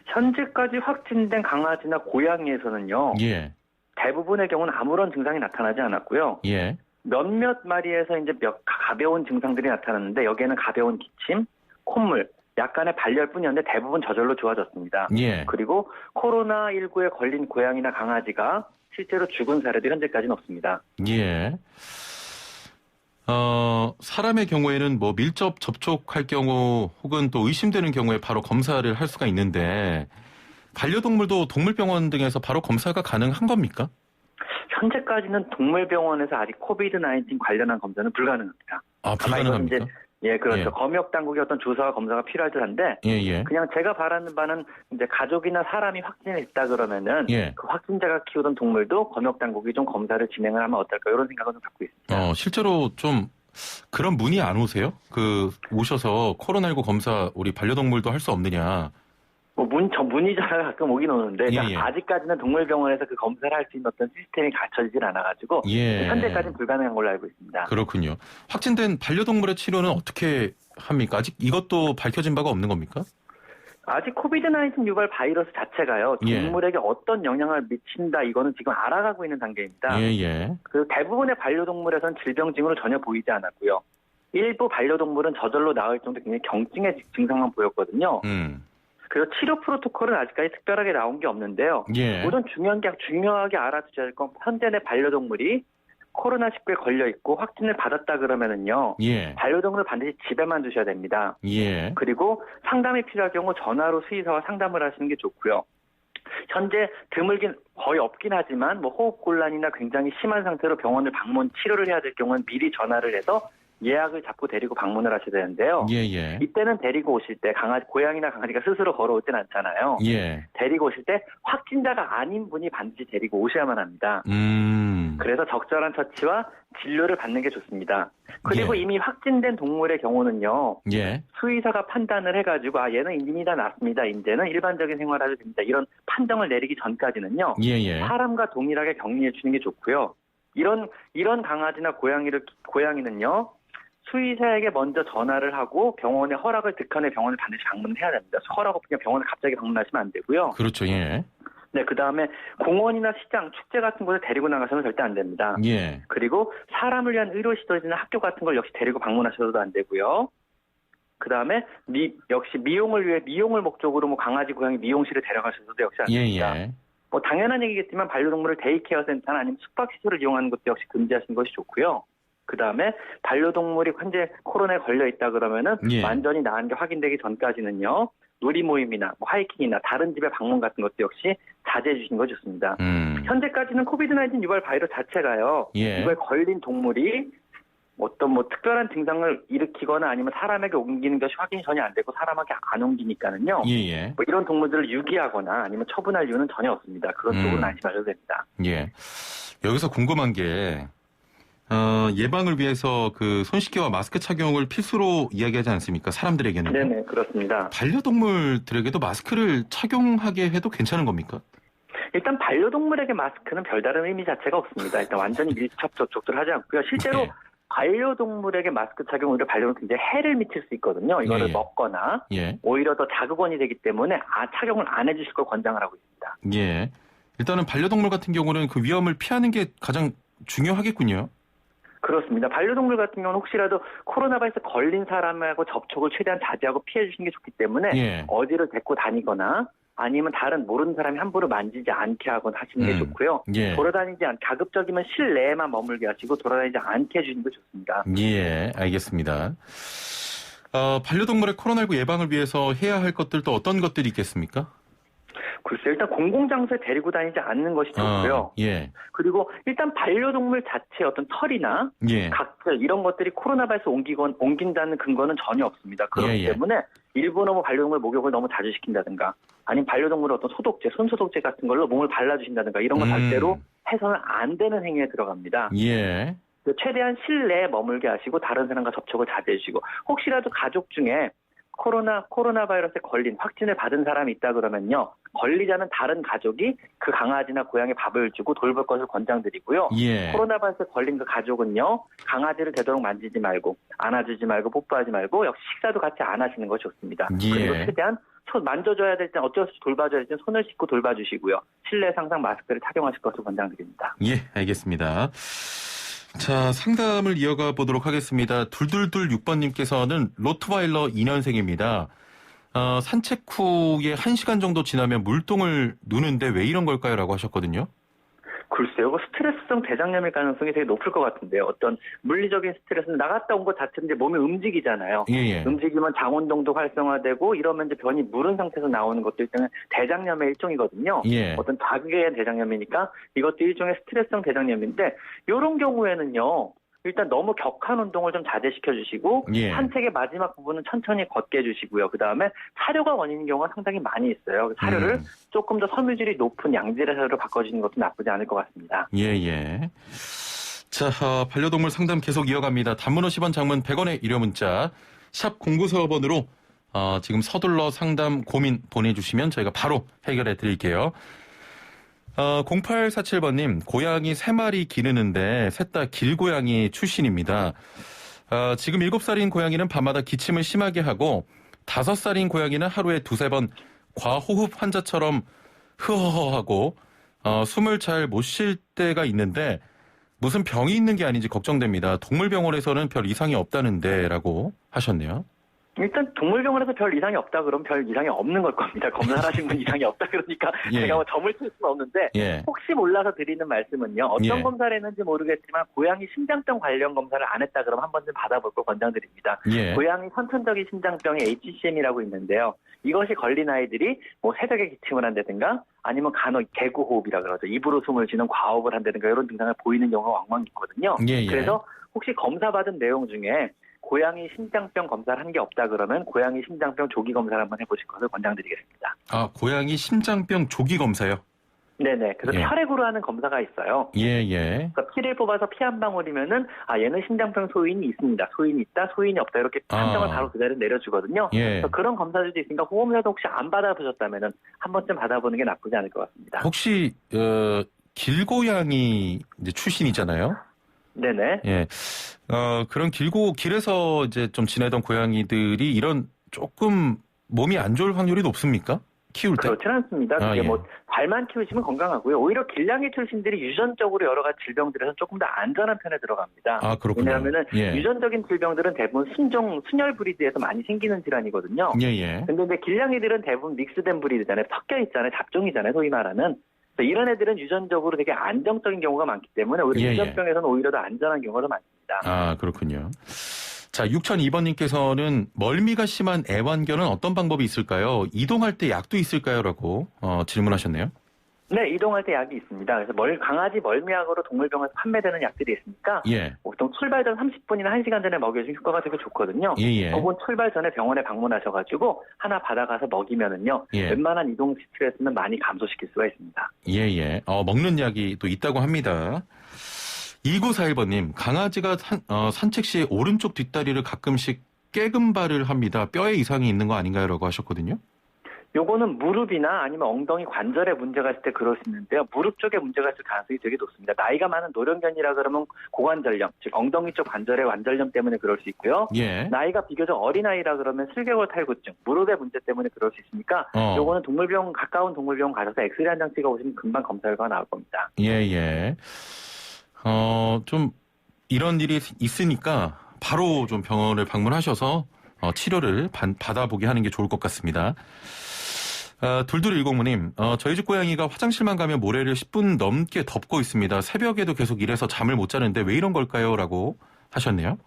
현재까지 확진된 강아지나 고양이에서는요. 예. 대부분의 경우는 아무런 증상이 나타나지 않았고요. 예. 몇몇 마리에서 이제 가벼운 증상들이 나타났는데 여기에는 가벼운 기침, 콧물, 약간의 발열뿐이었는데 대부분 저절로 좋아졌습니다. 예. 그리고 코로나19에 걸린 고양이나 강아지가 실제로 죽은 사례도 현재까지는 없습니다. 예. 사람의 경우에는 뭐 밀접 접촉할 경우 혹은 또 의심되는 경우에 바로 검사를 할 수가 있는데 반려동물도 동물병원 등에서 바로 검사가 가능한 겁니까? 현재까지는 동물병원에서 아직 코비드-19 관련한 검사는 불가능합니다. 아, 불가능합니까? 예, 그렇죠. 예. 검역 당국의 어떤 조사와 검사가 필요할 듯한데 예. 그냥 제가 바라는 바는 이제 가족이나 사람이 확진했다 그러면은 예. 그 확진자가 키우던 동물도 검역 당국이 좀 검사를 진행을 하면 어떨까 이런 생각을 좀 갖고 있습니다. 실제로 좀 그런 문의 안 오세요? 오셔서 코로나19 검사 우리 반려동물도 할 수 없느냐? 뭐 문의 전화가 가끔 오긴 오는데 예. 아직까지는 동물병원에서 그 검사를 할 수 있는 어떤 시스템이 갖춰지질 않아가지고 예. 현재까지는 불가능한 걸로 알고 있습니다. 그렇군요. 확진된 반려동물의 치료는 어떻게 합니까? 아직 이것도 밝혀진 바가 없는 겁니까? 아직 코비드-19 유발 바이러스 자체가요. 예. 동물에게 어떤 영향을 미친다 이거는 지금 알아가고 있는 단계입니다. 예. 그리고 대부분의 반려동물에서는 질병 징후를 전혀 보이지 않았고요. 일부 반려동물은 저절로 나을 정도 굉장히 경증의 증상만 보였거든요. 그래서 치료 프로토콜은 아직까지 특별하게 나온 게 없는데요. 예. 우선 중요하게 알아두셔야 할 건 현재 내 반려동물이 코로나19에 걸려 있고 확진을 받았다 그러면은요. 예. 반려동물을 반드시 집에만 두셔야 됩니다. 예. 그리고 상담이 필요할 경우 전화로 수의사와 상담을 하시는 게 좋고요. 현재 드물긴 거의 없긴 하지만 뭐 호흡곤란이나 굉장히 심한 상태로 병원을 방문 치료를 해야 될 경우는 미리 전화를 해서 예약을 잡고 데리고 방문을 하셔야 되는데요. 예. 이때는 데리고 오실 때 고양이나 강아지가 스스로 걸어오진 않잖아요. 예. 데리고 오실 때 확진자가 아닌 분이 반드시 데리고 오셔야만 합니다. 그래서 적절한 처치와 진료를 받는 게 좋습니다. 그리고 예. 이미 확진된 동물의 경우는요. 예. 수의사가 판단을 해가지고 얘는 이미 다 낫습니다. 이제는 일반적인 생활을 해도 됩니다. 이런 판정을 내리기 전까지는요. 예. 사람과 동일하게 격리해 주는 게 좋고요. 이런 강아지나 고양이는요. 수의사에게 먼저 전화를 하고 병원에 허락을 득한 후에 병원을 반드시 방문해야 됩니다. 허락 없으면 병원을 갑자기 방문하시면 안 되고요. 그렇죠. 예. 네, 그 다음에 공원이나 시장, 축제 같은 곳에 데리고 나가서는 절대 안 됩니다. 예. 그리고 사람을 위한 의료시설이나 학교 같은 걸 역시 데리고 방문하셔도 안 되고요. 그 다음에 역시 미용을 위해 미용을 목적으로 뭐 강아지, 고양이 미용실에 데려가셔도 역시 안 됩니다. 예. 뭐 당연한 얘기겠지만 반려동물을 데이케어 센터나 아니면 숙박시설을 이용하는 것도 역시 금지하시는 것이 좋고요. 그 다음에 반려동물이 현재 코로나에 걸려 있다 그러면은 예. 완전히 나은 게 확인되기 전까지는요. 놀이 모임이나 뭐 하이킹이나 다른 집에 방문 같은 것도 역시 자제해 주시는 거 좋습니다. 현재까지는 코비드-19 유발 바이러스 자체가요. 예. 이거에 걸린 동물이 어떤 뭐 특별한 증상을 일으키거나 아니면 사람에게 옮기는 것이 확인이 전혀 안 되고 사람에게 안 옮기니까는요. 예. 뭐 이런 동물들을 유기하거나 아니면 처분할 이유는 전혀 없습니다. 그런 쪽으로는 안심하셔도 됩니다. 예. 여기서 궁금한 게 예방을 위해서 그 손씻기와 마스크 착용을 필수로 이야기하지 않습니까? 사람들에게는. 네네, 그렇습니다. 반려동물들에게도 마스크를 착용하게 해도 괜찮은 겁니까? 일단 반려동물에게 마스크는 별다른 의미 자체가 없습니다. 일단 완전히 밀접 접촉들 하지 않고요. 실제로 네. 반려동물에게 마스크 착용을 반려동물 굉장히 해를 미칠 수 있거든요. 이거를 예. 먹거나 예. 오히려 더 자극원이 되기 때문에 착용을 안 해주실 걸 권장을 하고 있습니다. 예. 일단은 반려동물 같은 경우는 그 위험을 피하는 게 가장 중요하겠군요. 그렇습니다. 반려동물 같은 경우는 혹시라도 코로나 바이러스 걸린 사람하고 접촉을 최대한 자제하고 피해 주시는 게 좋기 때문에 예. 어디를 데리고 다니거나 아니면 다른 모르는 사람이 함부로 만지지 않게 하거나 하시는 게 좋고요. 예. 돌아다니지 가급적이면 실내에만 머물게 하시고 돌아다니지 않게 해주시는 게 좋습니다. 예, 알겠습니다. 반려동물의 코로나19 예방을 위해서 해야 할 것들도 어떤 것들이 있겠습니까? 글쎄요. 일단 공공장소에 데리고 다니지 않는 것이 좋고요. 예. 그리고 일단 반려동물 자체의 어떤 털이나 예. 각질 이런 것들이 코로나 바이러스 옮긴다는 근거는 전혀 없습니다. 그렇기 예, 예. 때문에 일부 너무 반려동물 목욕을 너무 자주 시킨다든가 아니면 반려동물의 어떤 소독제, 손소독제 같은 걸로 몸을 발라주신다든가 이런 거 절대로 해서는 안 되는 행위에 들어갑니다. 예. 최대한 실내에 머물게 하시고 다른 사람과 접촉을 자제해 주시고 혹시라도 가족 중에 코로나 바이러스에 걸린 확진을 받은 사람이 있다 그러면요. 걸리지 않은 다른 가족이 그 강아지나 고양이에 밥을 주고 돌볼 것을 권장드리고요. 예. 코로나 바이러스에 걸린 그 가족은요. 강아지를 되도록 만지지 말고 안아주지 말고 뽀뽀하지 말고 역시 식사도 같이 안 하시는 것이 좋습니다. 예. 그리고 최대한 만져줘야 될 땐 어쩔 수 없이 돌봐줘야 될 땐 손을 씻고 돌봐주시고요. 실내에서 항상 마스크를 착용하실 것을 권장드립니다. 예, 알겠습니다. 자, 상담을 이어가 보도록 하겠습니다. 2226번님께서는 로트와일러 2년생입니다. 산책 후에 1시간 정도 지나면 물똥을 누는데 왜 이런 걸까요? 라고 하셨거든요. 글쎄요. 그 스트레스성 대장염일 가능성이 되게 높을 것 같은데요. 어떤 물리적인 스트레스는 나갔다 온 것 자체인데 몸이 움직이잖아요. 예. 움직이면 장운동도 활성화되고 이러면 이제 변이 무른 상태에서 나오는 것도 일단은 대장염의 일종이거든요. 예. 어떤 자극에 의한 대장염이니까 이것도 일종의 스트레스성 대장염인데 이런 경우에는요. 일단 너무 격한 운동을 좀 자제시켜 주시고 예. 산책의 마지막 부분은 천천히 걷게 해주시고요. 그다음에 사료가 원인인 경우가 상당히 많이 있어요. 사료를 조금 더 섬유질이 높은 양질의 사료로 바꿔주는 것도 나쁘지 않을 것 같습니다. 예. 자, 반려동물 상담 계속 이어갑니다. 단문 50원, 장문 100원의 유료 문자 샵 0945번으로 지금 서둘러 상담 고민 보내주시면 저희가 바로 해결해 드릴게요. 0847번님, 고양이 3마리 기르는데 셋 다 길고양이 출신입니다. 지금 7살인 고양이는 밤마다 기침을 심하게 하고 5살인 고양이는 하루에 2-3번 과호흡 환자처럼 흐허허하고 숨을 잘 못 쉴 때가 있는데 무슨 병이 있는 게 아닌지 걱정됩니다. 동물병원에서는 별 이상이 없다는데 라고 하셨네요. 일단 동물병원에서 별 이상이 없다 그러면 별 이상이 없는 걸 겁니다. 검사를 하신 분 이상이 없다 그러니까 예. 제가 뭐 점을 칠 수는 없는데 예. 혹시 몰라서 드리는 말씀은요. 어떤 예. 검사를 했는지 모르겠지만 고양이 심장병 관련 검사를 안 했다 그러면 한 번쯤 받아볼 걸 권장드립니다. 예. 고양이 선천적인 심장병이 HCM이라고 있는데요. 이것이 걸린 아이들이 뭐 새벽에 기침을 한다든가 아니면 간혹 개구호흡이라 그러죠. 입으로 숨을 쉬는 과호흡을 한다든가 이런 증상을 보이는 경우가 왕왕 있거든요. 예. 그래서 혹시 검사받은 내용 중에 고양이 심장병 검사를 한 게 없다 그러면 고양이 심장병 조기 검사를 한번 해보실 것을 권장드리겠습니다. 고양이 심장병 조기 검사요? 네네. 그래서 예. 혈액으로 하는 검사가 있어요. 예. 그러니까 피를 뽑아서 피 한 방울이면은 얘는 심장병 소인이 있습니다. 소인이 있다, 소인이 없다 이렇게 판정을 바로 그 자리에 내려주거든요. 예. 그래서 그런 검사들도 있으니까 호흡약도 혹시 안 받아보셨다면은 한 번쯤 받아보는 게 나쁘지 않을 것 같습니다. 혹시 길고양이 이제 출신이잖아요. 네네. 예. 그런 길에서 이제 좀 지내던 고양이들이 이런 조금 몸이 안 좋을 확률이 높습니까? 키울 때? 그렇진 않습니다. 그게 예. 뭐 잘만 키우시면 건강하고요. 오히려 길냥이 출신들이 유전적으로 여러 가지 질병들에서 조금 더 안전한 편에 들어갑니다. 그렇군요. 왜냐하면은 예. 유전적인 질병들은 대부분 순혈 브리드에서 많이 생기는 질환이거든요. 예. 근데 이제 길냥이들은 대부분 믹스된 브리드잖아요. 섞여 있잖아요. 잡종이잖아요. 소위 말하는. 이런 애들은 유전적으로 되게 안정적인 경우가 많기 때문에 오히려 예. 유전병에서는 오히려 더 안전한 경우가 더 많습니다. 그렇군요. 자, 6002번님께서는 멀미가 심한 애완견은 어떤 방법이 있을까요? 이동할 때 약도 있을까요? 라고 질문하셨네요. 네, 이동할 때 약이 있습니다. 그래서 강아지 멀미약으로 동물병원에서 판매되는 약들이 있으니까 예. 보통 출발 전 30분이나 1시간 전에 먹여주면 효과가 되게 좋거든요. 예. 혹은 출발 전에 병원에 방문하셔가지고 하나 받아가서 먹이면은요. 예. 웬만한 이동 스트레스는 많이 감소시킬 수가 있습니다. 예. 먹는 약이 또 있다고 합니다. 2941번님, 강아지가 산책 시에 오른쪽 뒷다리를 가끔씩 깨금발을 합니다. 뼈에 이상이 있는 거 아닌가요? 라고 하셨거든요. 요거는 무릎이나 아니면 엉덩이 관절에 문제가 있을 때 그럴 수 있는데요. 무릎 쪽에 문제가 있을 가능성이 되게 높습니다. 나이가 많은 노령견이라 그러면 고관절염, 즉 엉덩이 쪽 관절의 관절염 때문에 그럴 수 있고요. 예. 나이가 비교적 어린아이라 그러면 슬개골 탈구증, 무릎의 문제 때문에 그럴 수 있으니까 요거는 동물병원, 가까운 동물병원 가셔서 엑스레이 한 장 찍어보시면 금방 검사 결과가 나올 겁니다. 예. 좀 이런 일이 있으니까 바로 좀 병원을 방문하셔서 치료를 받아보게 하는 게 좋을 것 같습니다. 둘둘10님, 저희 집 고양이가 화장실만 가면 모래를 10분 넘게 덮고 있습니다. 새벽에도 계속 일해서 잠을 못 자는데 왜 이런 걸까요? 라고 하셨네요.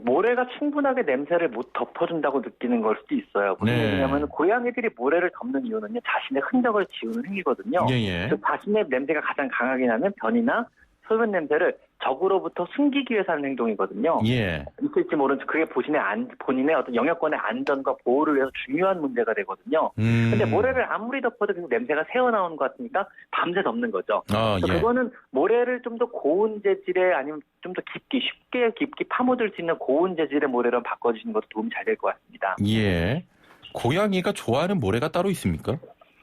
모래가 충분하게 냄새를 못 덮어준다고 느끼는 걸 수도 있어요. 무슨 네. 얘기냐면 고양이들이 모래를 덮는 이유는요, 자신의 흔적을 지우는 행위거든요. 예. 즉 자신의 냄새가 가장 강하게 나는 변이나 소변 냄새를 적으로부터 숨기기 위해서 하는 행동이거든요. 예. 있을지 모르는 그게 본인의 어떤 영역권의 안전과 보호를 위해서 중요한 문제가 되거든요. 근데 모래를 아무리 덮어도 계속 냄새가 새어나오는 것 같으니까 밤새 덮는 거죠. 예. 그거는 모래를 좀 더 고운 재질의 아니면 좀 더 쉽게 깊게 파묻을 수 있는 고운 재질의 모래로 바꿔주시는 것도 도움이 잘 될 것 같습니다. 예. 고양이가 좋아하는 모래가 따로 있습니까?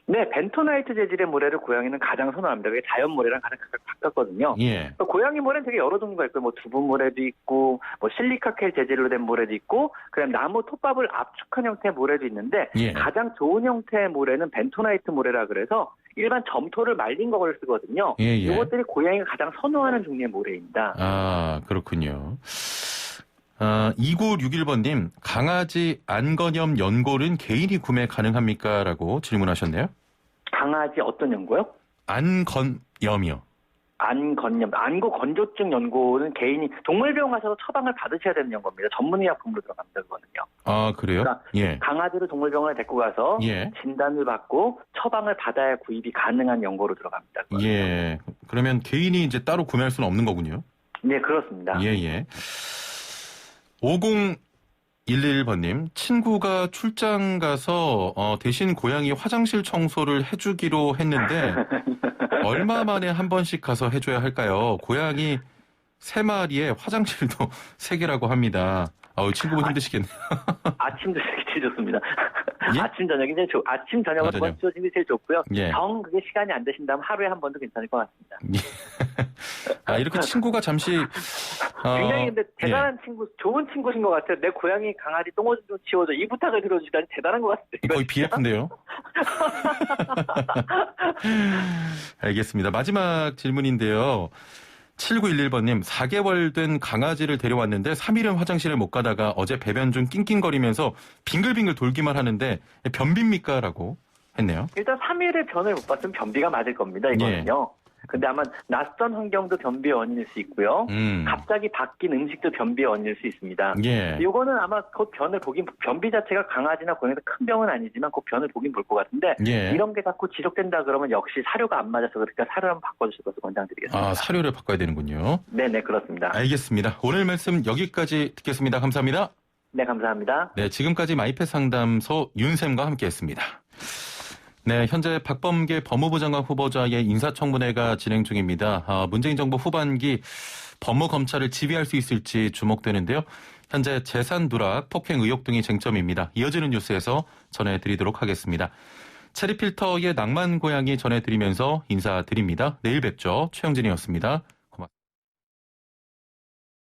네, 벤토나이트 재질의 모래를 고양이는 가장 선호합니다. 그게 자연 모래랑 가장 가깝거든요. 예. 고양이 모래는 되게 여러 종류가 있고, 뭐 두부 모래도 있고, 뭐 실리카겔 재질로 된 모래도 있고, 그다음 나무 톱밥을 압축한 형태의 모래도 있는데, 예. 가장 좋은 형태의 모래는 벤토나이트 모래라 그래서 일반 점토를 말린 거를 쓰거든요. 예. 이것들이 고양이가 가장 선호하는 종류의 모래입니다. 아, 그렇군요. 2961번님, 강아지 안건염 연골은 개인이 구매 가능합니까? 라고 질문하셨네요. 강아지 어떤 연고요? 안건염이요. 안고 건조증 연고는 개인이 동물병원 가셔서 처방을 받으셔야 되는 연고입니다. 전문의약품으로 들어갑니다, 그거는요. 아, 그래요? 그러니까 예. 강아지를 동물병원에 데리고 가서 예. 진단을 받고 처방을 받아야 구입이 가능한 연고로 들어갑니다. 그거는요. 예. 그러면 개인이 이제 따로 구매할 수는 없는 거군요. 네, 그렇습니다. 예. 5011번님, 친구가 출장 가서 대신 고양이 화장실 청소를 해주기로 했는데 얼마 만에 한 번씩 가서 해줘야 할까요? 고양이 3마리에 화장실도 3개라고 합니다. 친구분 힘드시겠네요. 아침도 제일 좋습니다. 예? 아침 저녁이 제일 아침 저녁은 저녁. 주어지는 게 제일 좋고요. 예. 정 그게 시간이 안 되신다면 하루에 한 번도 괜찮을 것 같습니다. 이렇게 친구가 잠시 굉장히 근데 대단한 예. 친구, 좋은 친구신 것 같아요. 내 고양이 강아지 똥오줌 좀 치워줘. 이 부탁을 들어주다니 대단한 것 같아요. 거의 BF인데요. 알겠습니다. 마지막 질문인데요. 7911번님, 4개월 된 강아지를 데려왔는데 3일은 화장실을 못 가다가 어제 배변 중 낑낑거리면서 빙글빙글 돌기만 하는데 변비입니까? 라고 했네요. 일단 3일의 변을 못 봤으면 변비가 맞을 겁니다. 이거는요. 근데 아마 낯선 환경도 변비의 원인일 수 있고요. 갑자기 바뀐 음식도 변비의 원인일 수 있습니다. 예. 이거는 아마 곧 변비 자체가 강아지나 고양이도 큰 병은 아니지만 곧 변을 보긴 볼 것 같은데 예. 이런 게 자꾸 지속된다 그러면 역시 사료가 안 맞아서 그러니까 사료를 한번 바꿔주실 것을 권장드리겠습니다. 사료를 바꿔야 되는군요. 네네, 그렇습니다. 알겠습니다. 오늘 말씀 여기까지 듣겠습니다. 감사합니다. 네, 감사합니다. 네, 지금까지 마이펫 상담소 윤쌤과 함께했습니다. 네, 현재 박범계 법무부 장관 후보자의 인사청문회가 진행 중입니다. 문재인 정부 후반기 법무 검찰을 지휘할 수 있을지 주목되는데요. 현재 재산 누락, 폭행 의혹 등이 쟁점입니다. 이어지는 뉴스에서 전해드리도록 하겠습니다. 체리필터의 낭만 고양이 전해드리면서 인사드립니다. 내일 뵙죠. 최영진이었습니다.